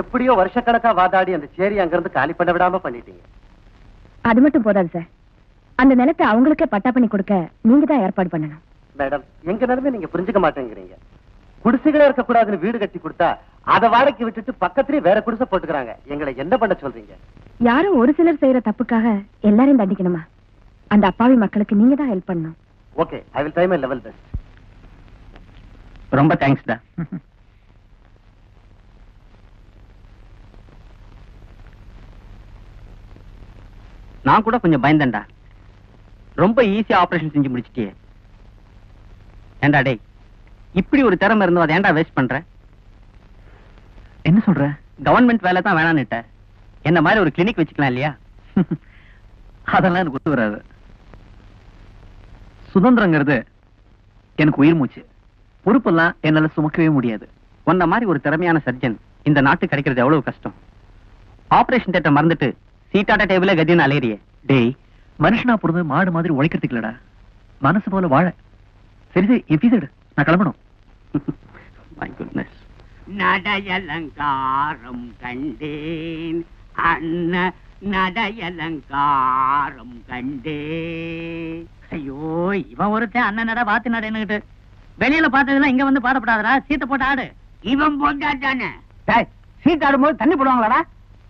எப்படியோ வருஷக்கணக்கா வாதாடி அந்த சேரி அங்கிருந்து காலி பண்ண விடாம பண்ணிட்டீங்க. அது மட்டும் போதாது சார், அந்த நிலத்தை அவங்களுக்கே பட்டா பண்ணி கொடுக்க நீங்க தான் ஏற்பாடு பண்ணணும். மேடம், எங்க நிலைமை நீங்க புரிஞ்சுக்க மாட்டேங்கிறீங்க. குடிசைகளே இருக்க கூடாதுன்னு வீடு கட்டி கொடுத்தா அதை வாடகைக்கு விட்டுட்டு பக்கத்திலேயே வேற குடிசை போட்டுக்கிறாங்க. எங்களை என்ன பண்ண சொல்றீங்க? யாரும் ஒரு சிலர் செய்யற தப்புக்காக எல்லாரையும் தண்டிக்கணுமா? அந்த அப்பாவி மக்களுக்கு நீங்க தான் ஹெல்ப் பண்ணணும். Okay, I will try my level best. ரொம்ப தேங்க்ஸ் டா. நான் கூட கொஞ்சம் பயந்தேன்டா. ரொம்ப ஈஸியா ஆபரேஷன் செஞ்சு முடிச்சிட்டியே. ஏண்டா டேய், இப்படி ஒரு திறமை இருந்தோ அதை ஏன்டா வேஸ்ட் பண்ற? என்ன சொல்ற? கவர்மெண்ட் வேலை தான் வேணான்னுட்ட. என்ன மாதிரி ஒரு கிளினிக் வச்சுக்கலாம் இல்லையா? அதெல்லாம் எனக்கு ஒத்து வராது. சுதந்திரங்கிறது எனக்கு உயிர் மூச்சு. பொறுப்பெல்லாம் என்னால சுமக்கவே முடியாது. உன்ன மாதிரி ஒரு திறமையான சர்ஜன் இந்த நாட்டுக்கு கிடைக்கிறது எவ்வளவு கஷ்டம். ஆபரேஷன் தியேட்டர் மறந்துட்டு சீட்டாட்ட டேபிள கதின்னு அலையறியே. டேய், மனுஷனா பொறுத்து மாடு மாதிரி உழைக்கிறதுக்கு இல்லடா, மனசு போல வாழ. சரி சரி, எபிசோடு நான் கிளம்பணும். My goodness. நடையலங்காரம் கண்டேன் அண்ண, நடையலங்காரம் கண்டேன். ஐயோ, இவன் ஒருத்தன் அண்ணன் நட பாத்து நடன்னுகிட்டு வெளியில பார்த்ததுல இங்க வந்து பாடப்படாதடா. சீட்டை போட்டு ஆடு. இவன் போட்டா தானே சீட் ஆடும்போது தண்ணி போடுவாங்களாடா?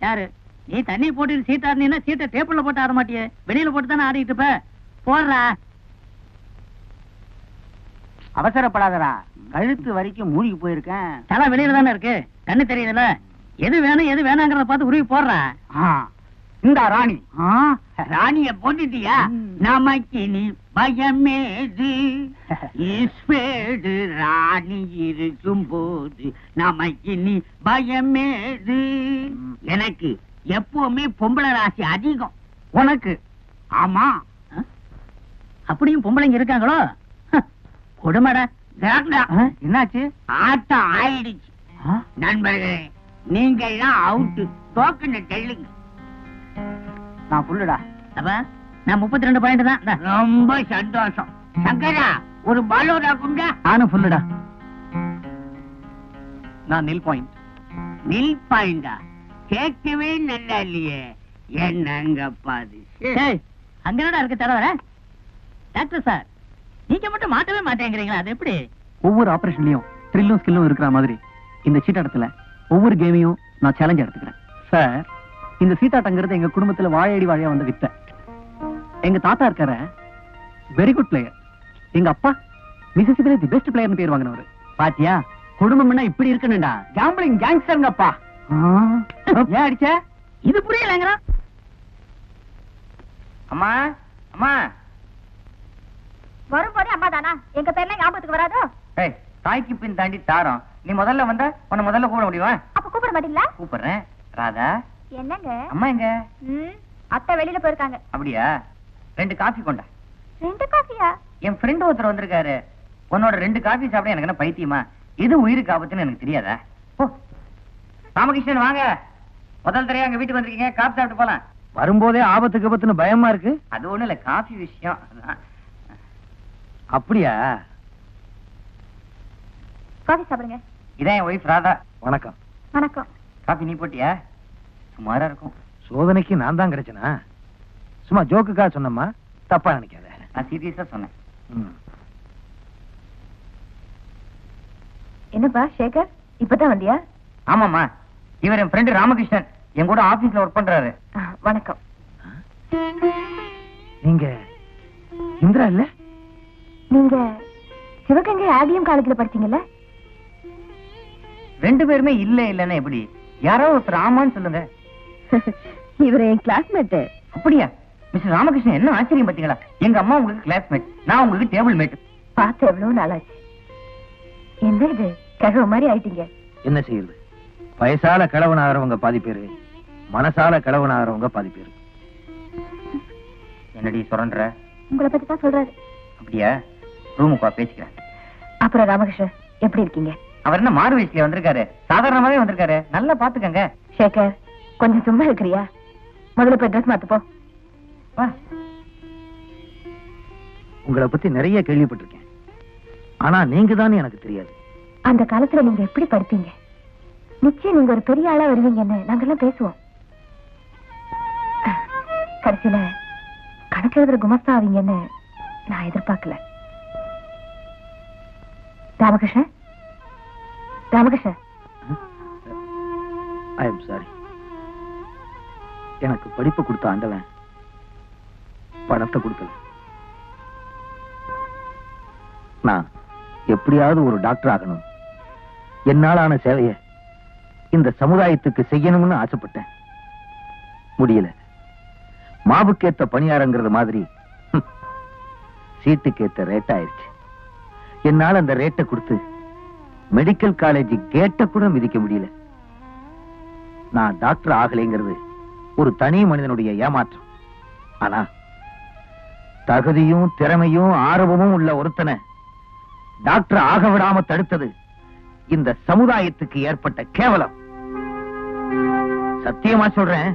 யாரு நீ? தண்ணி போட்டு சீட் ஆடுனீன்னா சீட்டை டேபிள்ல போட்டு ஆட மாட்டியே, வெளியில போட்டு தானே ஆடிட்டு இருப்ப. போடுறா. அவசரப்படாதடா, கழுத்து வரைக்கும் மூழ்கி போயிருக்கேன். தலை வெளியில தானே இருக்கு, கண்ணு தெரியுதுல. எது வேணும் எது வேணாங்கிறத பார்த்து உருவி போடுறா. இந்த ராணி. ராணிய போட்டுட்டியா? நமக்கு நீ பயமேது, ராணி இருக்கும் போது நமக்கு நீ பயமேது. எனக்கு எப்பவுமே பொம்பளை ராசி அதிகம். உனக்கு? ஆமா. அப்படியும் பொம்பளைங்க இருக்காங்களோ? கொடுமடா. என்னாச்சு? ஆட்டம் ஆயிடுச்சு. நண்பர்களே, நீங்க எல்லாம் அவுட்டு. டோக்கனை தெள்ளுங்க. நான் புல்லுடா. அப்ப நான் 32 பாயிண்ட் தான். ரொம்ப சந்தோஷம். சங்கரா, ஒரு பாலோடா குண்டா. நானும் புல்லுடா. நான் நில் பாயிண்ட். நில் பாயிண்டா? கேட்கவே நல்லா இல்லையே. என்னங்க பாது. அங்கடா இருக்கு தடவர. டாக்டர் சார், நீங்க மட்டும் மாட்டவே மாட்டேங்கிறீங்களா? அது எப்படி? ஒவ்வொரு ஆபரேஷன்லயும் த்ரில்லும் ஸ்கில்லும் இருக்கிற மாதிரி இந்த சீட்டாட்டத்துல ஒவ்வொரு கேமையும் நான் சேலஞ்ச் எடுத்துக்கிறேன். சார், இந்த சீட்டாட்டங்கிறது எங்க குடும்பத்துல வாழையடி வாழையா வந்து வித்த. எங்க தாத்தா இருக்கார வெரி குட் பிளேயர். எங்க அப்பா மிசிசிபில தி பெஸ்ட் பிளேயர்னு பேர் வாங்கினவரு. பாத்தியா, குடும்பம்னா இப்படி இருக்கணும்டா. கேம்பிளிங் கேங்ஸ்டர்ங்க அப்பா. ஏன் அடிச்ச? இது புரியலங்கறா. அம்மா அம்மா. வரும்போதே அம்மா தானா? எங்க பேர்லாம் ஞாபகத்துக்கு வராதோ? ஏய், தாய்க்கு பின் தாண்டி தாரம். நீ முதல்ல வந்த உன்னை முதல்ல கூப்பிட முடியுமா? அப்ப கூப்பிட மாட்டீங்களா? கூப்பிடுறேன். ராதா. என்னங்க? அம்மா எங்க? அத்தை வெளியில போயிருக்காங்க. அப்படியா? 2 காபி கொண்டா. 2 காஃபியா? என் ஃப்ரெண்ட் ஒருத்தர் வந்திருக்காரு. உன்னோட 2 காபி சாப்பிட எனக்கு என்ன பைத்தியமா? இது உயிருக்கு ஆபத்துன்னு எனக்கு தெரியாதா? ஓ, ராமகிருஷ்ணன் வாங்க. முதல் தடவை எங்க வீட்டுக்கு வந்திருக்கீங்க. காபி சாப்பிட்டு போலாம். வரும்போதே ஆபத்துக்கு ஆபத்துன்னு பயமா இருக்கு. அது ஒண்ணு இல்ல, காபி விஷயம். அப்படியா? காஃபி சாப்பிடுங்க. இதான் என் ஒய்ஃப் ராதா. வணக்கம். வணக்கம். காபி நீ போட்டியா? சுமாரா இருக்கும். சோதனைக்கு நான் தான் கிடைச்சனா? சும்மா ஜோக்குக்காக சொன்னம்மா, தப்பா நினைக்காத. நான் சீரியஸா சொன்னேன். என்னப்பா சேகர், இப்பதான் வந்தியா? ஆமாமா, இவர் என் ஃப்ரெண்ட் ராமகிருஷ்ணன். என் கூட ஆபீஸ்ல ஒர்க் பண்றாரு. வணக்கம். நீங்க இந்திரா இல்ல? நீங்க சிவகங்கை ஆடியம் காலேஜ்ல படிச்சீங்கல்ல? 2 பேருமே இல்ல இல்லன்னா எப்படி? யாரோ ஒருத்தர் ஆமான்னு சொல்லுங்க. இவரு என் கிளாஸ்மேட். அப்படியா? மிஸ்டர் ராமகிருஷ்ணன், என்ன ஆச்சரியம் பாத்தீங்களா? எங்க அம்மா உங்களுக்கு கிளாஸ்மேட், நான் உங்களுக்கு டேபிள் மேட். பார்த்து எவ்வளவு நாளாச்சு. என்ன இது, கழுவ மாதிரி ஆயிட்டீங்க. என்ன செய்யுது? வயசால கிழவன் ஆகிறவங்க பாதி பேரு, மனசால கிழவன் ஆகிறவங்க பாதி பேரு. என்னடி சொல்ற? உங்களை பத்தி தான் சொல்றாரு. அப்படியா? ரூமுக்கு பேசிக்கிறேன். அப்புறம் ராமகிருஷ்ணன் எப்படி இருக்கீங்க? அவர் என்ன மாறு வயசுல வந்திருக்காரு, சாதாரணமாவே வந்திருக்காரு. நல்லா பாத்துக்கங்க. சேகர், கொஞ்சம் சும்மா இருக்கிறியா? முதல்ல போய் ட்ரெஸ் மாத்துப்போ. உங்களை பத்தி நிறைய கேள்விப்பட்டிருக்கேன், ஆனா நீங்க தான் எனக்கு தெரியாது. அந்த காலத்துல நீங்க எப்படி படிப்பீங்க? நிச்சயம் நீங்க ஒரு பெரிய ஆளா வருவீங்கன்னு நாங்கெல்லாம் பேசுவோம். கடைசியில கணக்கு எழுதுற குமஸ்தா ஆவீங்கன்னு நான் எதிர்பார்க்கல. Ramakrishnan, Ramakrishnan, I am sorry. எனக்கு படிப்பு கொடுத்த ஆண்டவன் பணத்தை கொடுக்கல. நான் எப்படியாவது ஒரு டாக்டர் ஆகணும், என்னாலான சேவையை இந்த சமுதாயத்துக்கு செய்யணும்னு ஆசைப்பட்டேன். முடியல. மாவுக்கேத்த பணியாரங்கிறது மாதிரி சீட்டுக்கேத்த ரேட் ஆயிடுச்சு. என்னால அந்த ரேட்டை கொடுத்து மெடிக்கல் காலேஜ் கேட்ட கூட மிதிக்க முடியல. நான் டாக்டர் ஆகலைங்கிறது ஒரு தனி மனிதனுடைய ஏமாற்றம். ஆனா தகுதியும் திறமையும் ஆர்வமும் உள்ள ஒருத்தனை டாக்டர் ஆக விடாம தடுத்தது இந்த சமுதாயத்துக்கு ஏற்பட்ட கேவலம். சத்தியமா சொல்றேன்,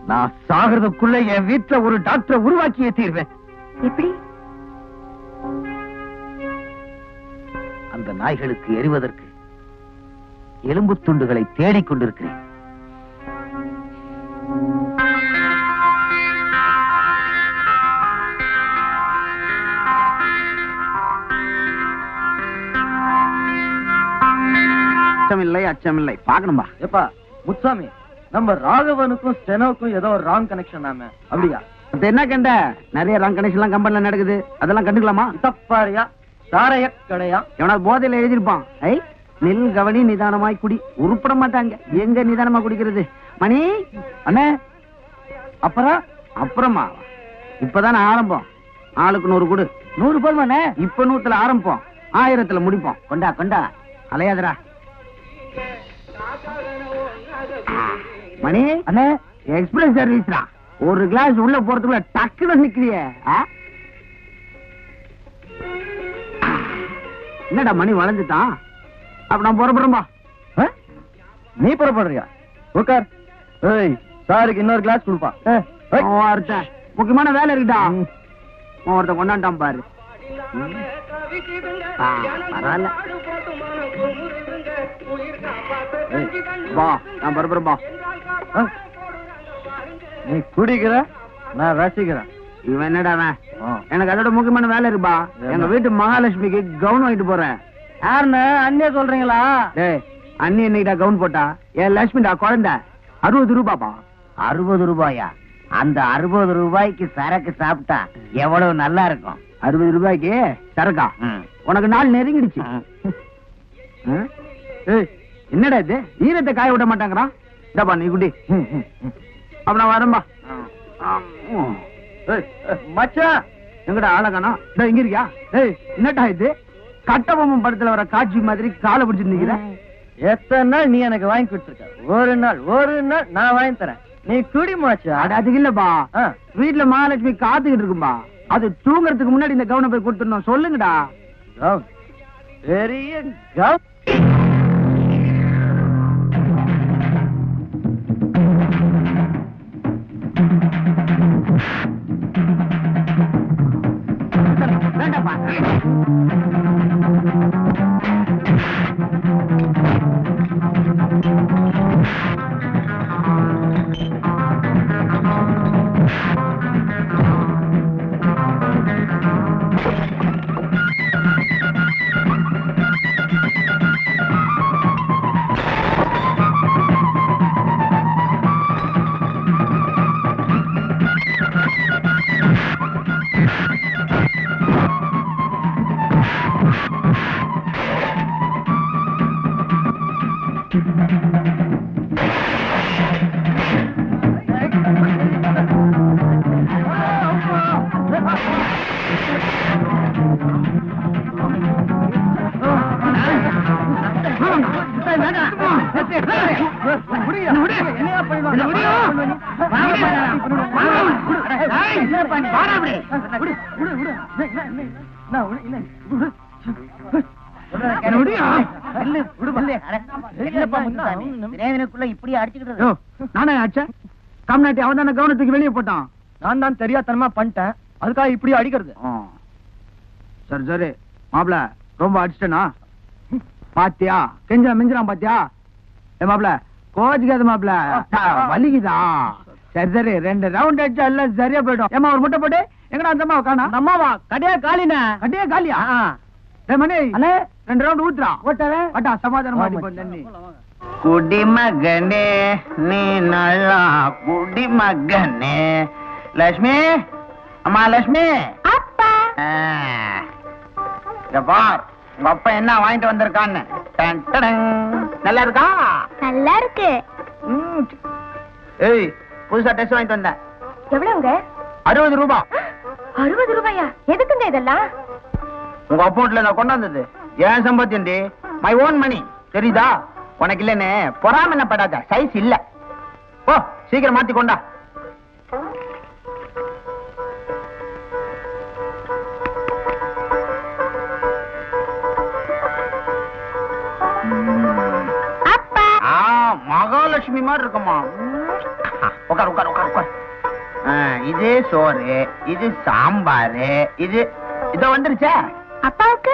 நான் சாகிறதுக்குள்ள என் வீட்டுல ஒரு டாக்டரை உருவாக்கியே தீர்வேன். எப்படி? அந்த நாய்களுக்கு எறிவதற்கு எலும்பு துண்டுகளை தேடிக் கொண்டிருக்கிறேன். அச்சமில்லை, அச்சமில்லை. பாக்கணும்பா. எப்பா முத்துசாமி, நம்ம ராகவனுக்கும் ஸ்டெனோவுக்கும் ஏதோ ஒரு ராங் கனெக்ஷன் நாம. அப்படியா? என்ன கண்ட? நிறைய ராங் கனெக்ஷன் எல்லாம் கம்பெனில நடக்குது. அதெல்லாம் கண்டுக்கலாமா? தப்பாரியா சாரைய கடையா? எவனா போதையில எழுதிருப்பான். ஐ நில் கவனி நிதானமாய் குடி. உருப்பட மாட்டாங்க. எங்க நிதானமா குடிக்கிறது? மணி அண்ணே, அப்புறம் அப்புறமா இப்பதானே ஆரம்பம். ஆளுக்கு 100 கொடு. 100 போதுமாண்ணே? இப்ப 100ல ஆரம்பம், 1000ல முடிப்போம். கொண்டா கொண்டா, அலையாதரா. மணி அண்ணே, எக்ஸ்பிரஸ் சர்வீஸ்ரா. ஒரு கிளாஸ் உள்ள போறதுக்குள்ள டக்குன்னு நிக்கிறியே. என்னடா மணி வளைஞ்சுட்டான்? அப்ப நான் புறப்படுறோம்பா. நீ புறப்படுறியா? உட்கார். ஏய், சாருக்கு இன்னொரு கிளாஸ் கொடுப்பா. முக்கியமான வேலை இருக்குடா. ஒருத்தன் கொண்டாண்டான் பாரு. பரவாயில்ல. வா, நான் புறப்படுறேன்பா. நீ குடிக்கிற, நான் ரசிக்கிறேன். இவன் என்னடா எனக்கு அதோட முக்கியமான வேலை இருக்குப்பா. எங்க வீட்டு மகாலட்சுமிக்கு கவுன் வாங்கிட்டு போறேன். யாருன்னு அண்ணிய சொல்றீங்களா? டேய், அண்ணி என்னைக்கிட்டா கவுன் போட்டா? என் லட்சுமிடா குழந்தை. 60 ரூபாப்பா. 60 ரூபாயா? அந்த 60 ரூபாய்க்கு சரக்கு சாப்பிட்டா எவ்வளவு நல்லா இருக்கும். 60 ரூபாய்க்கு சரக்கா? உனக்கு நாள் நெருங்கிடுச்சு. என்னடா இது? ஈரத்தை காய விட மாட்டாங்கிறான். இதாப்பா நீ குடி. அப்ப நான் வரேன்பா. மச்சா, எங்கடா ஆளகானா? இங்க இருக்கியா? என்னட்டா இது? கட்டபொம்மன் படத்துல வர காட்சி மாதிரி காலை பிடிச்சிட்டு நிக்கிற. எத்தனை நாள் நீ எனக்கு வாங்கி கொடுத்துருக்க? ஒரு நாள் நான் வாங்கி தரேன். நீ குடி மாச்சா. அதுக்கு இல்லப்பா, வீட்டுல மகாலட்சுமி காத்துக்கிட்டு இருக்கும்பா. அது தூங்குறதுக்கு முன்னாடி இந்த கவுனை போய் கொடுத்துடணும். சொல்லுங்கடா. பெரிய கவுன். கவனத்துக்கு வெளியே போட்டான். நான் தான் தெரியாதனமா பண்ணிட்டேன். அதுக்காக இப்படி அடிக்கிறது. சரி சரி மாப்பிள, ரொம்ப அடிச்சிட்டனா? பாத்தியா கெஞ்சா மிஞ்சிரான்? பாத்தியா மாப்ள கோச்சுக்காது மாப்ள வலிக்குதா? சரி சரி 2 ரவுண்ட் அடிச்சா எல்லாம் சரியா போயிடும். ஏமா ஒரு முட்டை போட்டு எங்கடா அந்த அம்மாவை காணோம்? அம்மாவா கடையா காலினா? கட்டியே காலியா? மணி 2 ரவுண்ட் ஊத்துறா ஓட்டா சமாதானம் மாட்டி போ தண்ணி. குடிமகனே நீ நல்லா குடிமகனே. லட்சுமி அம்மா லட்சுமி அப்பா பார் உங்க அப்பா என்ன வாங்கிட்டு வந்திருக்கான்னு. நல்லா இருக்கா? நல்லா இருக்கு. ஏய் புதுசா ட்ரெஸ் வாங்கிட்டு வந்தேன். எவ்வளவுங்க? 60 ரூபாய். 60 ரூபாயா? எதுக்குங்க இதெல்லாம்? உங்க அக்கௌண்ட்ல நான் கொண்டாந்தது ஏன் சம்பாத்தியம் மை ஓன் மணி தெரியுதா? உனக்கு இல்லன்னு பொறாம என்ன படாத, சைஸ் இல்ல. ஓ சீக்கிரம் மாத்தி கொண்டா. மகாலட்சுமி மாதிரி இருக்குமா? உட்கார் உட்கார் உட்கார் உட்கார். இது சோறு, இது சாம்பாரு, இது இதோ வந்துருச்சா? அப்பாவுக்கு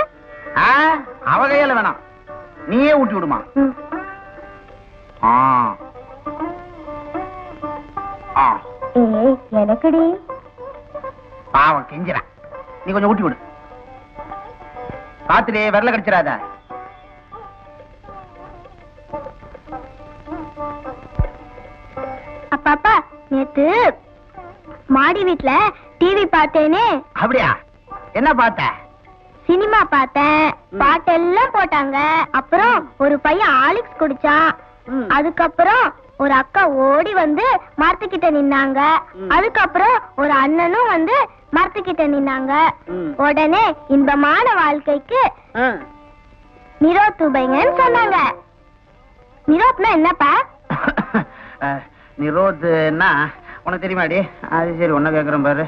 அவ கையில வேணாம், நீயே ஊட்டி விடுமா. எனக்குடி பாவம் கெஞ்சிரா, நீ கொஞ்சம் ஊட்டி விடு. பாத்துட்டு விரல கடிச்சிடாத. அப்பா நேத்து மாடி வீட்ல டிவி பார்த்தேனே. அப்படியா? என்ன பார்த்த? சினிமா பார்த்தேன். பாட்டெல்லாம் போட்டாங்க. அப்புறம் ஒரு பையன் ஆலிக்ஸ் குடிச்சான். அதுக்கப்புறம் ஒரு அக்கா ஓடி வந்து மரத்துக்கிட்ட நின்னாங்க. அதுக்கப்புறம் ஒரு அண்ணனும் வந்து மரத்துக்கிட்ட நின்னாங்க. உடனே இன்பமான வாழ்க்கைக்கு நிரோத்துபைங்கன்னு சொன்னாங்க. நிரோத்னா என்னப்பா? நிரோத்னா உனக்கு தெரியுமாடி? அது சரி ஒன்ன கேக்குறேன் பாரு.